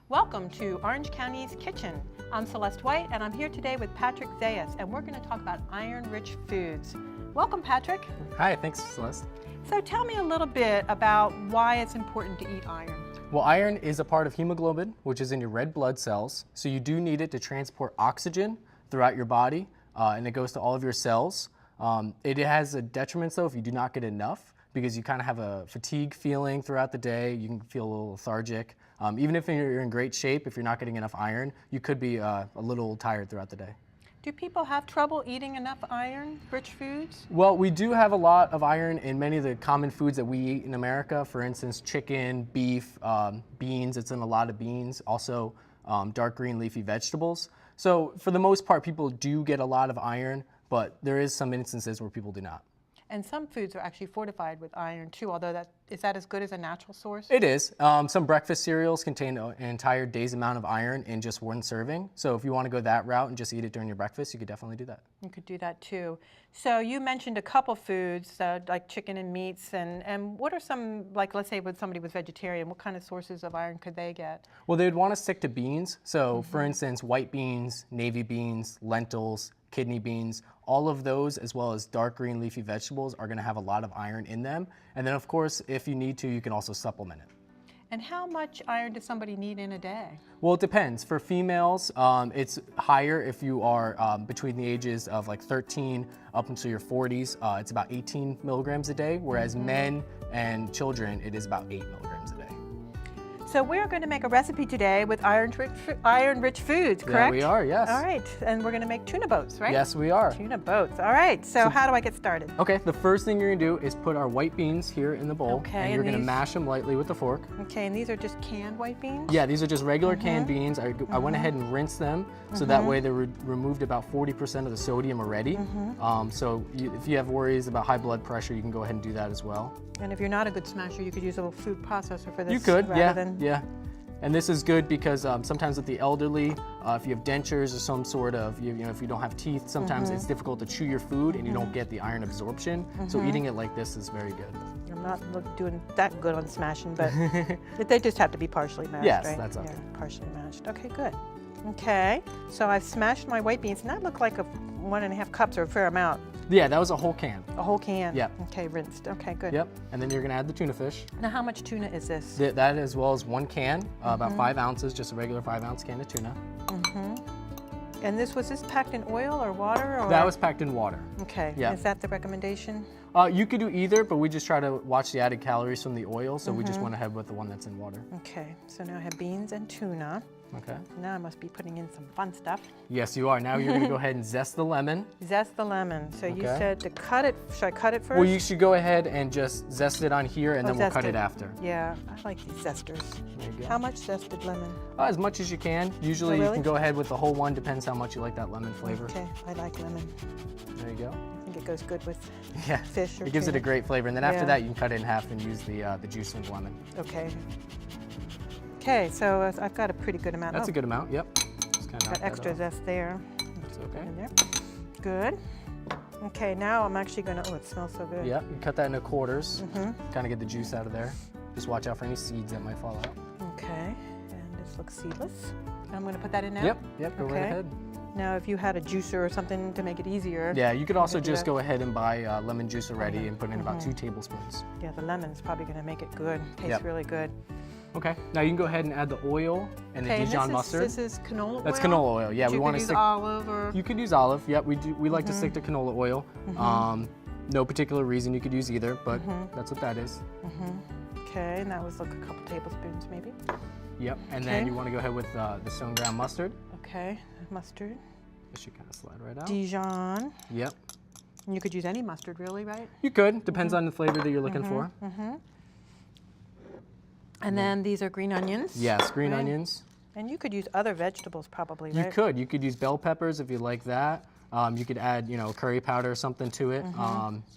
Welcome to Orange County's Kitchen. I'm Celeste White and I'm here today with Patrick Zayas and we're going to talk about iron-rich foods. Welcome, Patrick. Hi, thanks, Celeste. So tell me a little bit about why it's important to eat iron. Well, iron is a part of hemoglobin, which is in your red blood cells. So you do need it to transport oxygen throughout your body, and it goes to all of your cells. It has a detriment, though, if you do not get enough, because you kind of have a fatigue feeling throughout the day. You can feel a little lethargic. Even if you're in great shape, if you're not getting enough iron, you could be a little tired throughout the day. Do people have trouble eating enough iron-rich foods? Well, we do have a lot of iron in many of the common foods that we eat in America. For instance, chicken, beef, beans. It's in a lot of beans. Also, dark green leafy vegetables. So for the most part, people do get a lot of iron, but there is some instances where people do not. And some foods are actually fortified with iron too, although is that as good as a natural source? It is. Some breakfast cereals contain an entire day's amount of iron in just one serving. So if you want to go that route and just eat it during your breakfast, you could definitely do that. You could do that too. So you mentioned a couple foods like chicken and meats, and what are some, like let's say when somebody was vegetarian, what kind of sources of iron could they get? Well, they'd want to stick to beans. So for instance, white beans, navy beans, lentils, kidney beans, all of those, as well as dark green leafy vegetables, are going to have a lot of iron in them. And then of course, if you need to, you can also supplement it. And how much iron does somebody need in a day? Well, it depends. For females, it's higher if you are between the ages of like 13 up until your 40s. It's about 18 milligrams a day, whereas men and children, it is about 8 milligrams a day. So we're going to make a recipe today with iron-rich foods, correct? Yeah, we are, yes. All right, and we're going to make tuna boats, right? Yes, we are. Tuna boats, all right. So how do I get started? Okay, the first thing you're going to do is put our white beans here in the bowl, Okay, and you're going to mash them lightly with a fork. Okay, and these are just canned white beans? Yeah, these are just regular canned beans. I went ahead and rinsed them, so that way they removed about 40% of the sodium already. So if you have worries about high blood pressure, you can go ahead and do that as well. And if you're not a good smasher, you could use a food processor for this. You could, rather yeah. And this is good because sometimes with the elderly, if you have dentures or some sort of, if you don't have teeth, sometimes it's difficult to chew your food and you don't get the iron absorption. So eating it like this is very good. I'm not doing that good on smashing, but they just have to be partially mashed, yes, right? That's okay. Yeah, partially mashed. Okay, good. Okay, so I've smashed my white beans, and that looked like 1.5 cups or a fair amount. Yeah, that was a whole can. A whole can? Yep. Okay, rinsed. Okay, good. Yep, and then you're gonna add the tuna fish. Now how much tuna is this? That as well as 1 can, about 5 ounces, just a regular 5-ounce can of tuna. And was this packed in oil or water? Or? That was packed in water. Okay, Yeah. Is that the recommendation? You could do either, but we just try to watch the added calories from the oil, so we just went ahead with the one that's in water. Okay, so now I have beans and tuna. Okay. Now I must be putting in some fun stuff. Yes, you are. Now you're gonna go ahead and zest the lemon. Zest the lemon. So you Okay. said to cut it, should I cut it first? Well, you should go ahead and just zest it on here, and then we'll zest cut it after. Yeah, I like these zesters. There you go. How much zested lemon? As much as you can. Usually Oh, you really? can go ahead with the whole one, depends how much you like that lemon flavor. Okay, I like lemon. There you go. I think it goes good with Yeah, fish or it gives it tuna. a great flavor. And then after Yeah. that, you can cut it in half and use the juice from the lemon. Okay. Okay, so I've got a pretty good amount. That's a good amount, yep. Just kind of Got extra zest there. That's Put okay. in there. Good. Okay, now I'm actually gonna, oh, it smells so good. Yep, you cut that into quarters, kind of get the juice out of there. Just watch out for any seeds that might fall out. Okay, and this looks seedless. I'm gonna put that in now? Yep, go right Okay. ahead. Now, if you had a juicer or something to make it easier. Yeah, you could also do just that. go ahead and buy lemon juice already and put in about 2 tablespoons. Yeah, the lemon's probably gonna make it good. Tastes Yep. really good. Okay, now you can go ahead and add the oil and the Okay, and Dijon mustard. this is canola oil? That's canola oil, yeah. But We you want could to use stick. olive or... You could use olive. Yep, we like to stick to canola oil. No particular reason you could use either, but that's what that is. Okay, and that was like a couple tablespoons maybe. Yep, and then Okay. you want to go ahead with the stone ground mustard. Okay, mustard. This should kind of slide right out. Dijon. Yep, And you could use any mustard really, right? you could. Depends on the flavor that you're looking for. And then these are green onions. Yes, green Right. onions. And you could use other vegetables probably, You right? could. You could use bell peppers if you like that. You could add, curry powder or something to it.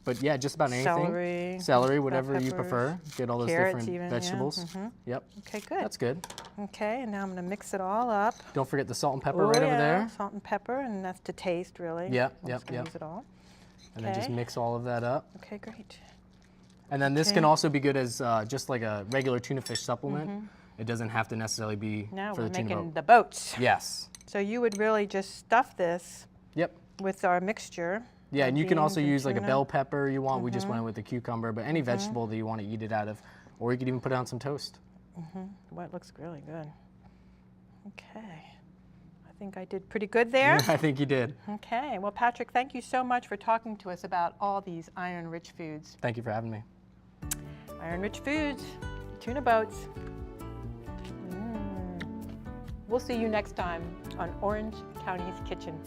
But yeah, just about anything. Celery, bell whatever you peppers, prefer. Get all those carrots different even, yeah. vegetables. Yep, Okay, good. that's good. Okay, and now I'm gonna mix it all up. Don't forget the salt and pepper Oh, right yeah, over there. Salt and pepper, and that's to taste really. Yep, I'm just gonna yep. use it all. And then just Okay. mix all of that up. Okay, great. And then this Okay. can also be good as just like a regular tuna fish supplement. It doesn't have to necessarily be Now for we're the tuna making boat. the boats. Yes. So you would really just stuff this Yep. with our mixture. Yeah, and you can also beans and use like a tuna. bell pepper you want. We just went with the cucumber, but any vegetable that you want to eat it out of, or you could even put it on some toast. Well, it looks really good. Okay. I think I did pretty good there. I think you did. Okay. Well, Patrick, thank you so much for talking to us about all these iron-rich foods. Thank you for having me. Iron-rich foods, tuna boats. We'll see you next time on Orange County's Kitchen.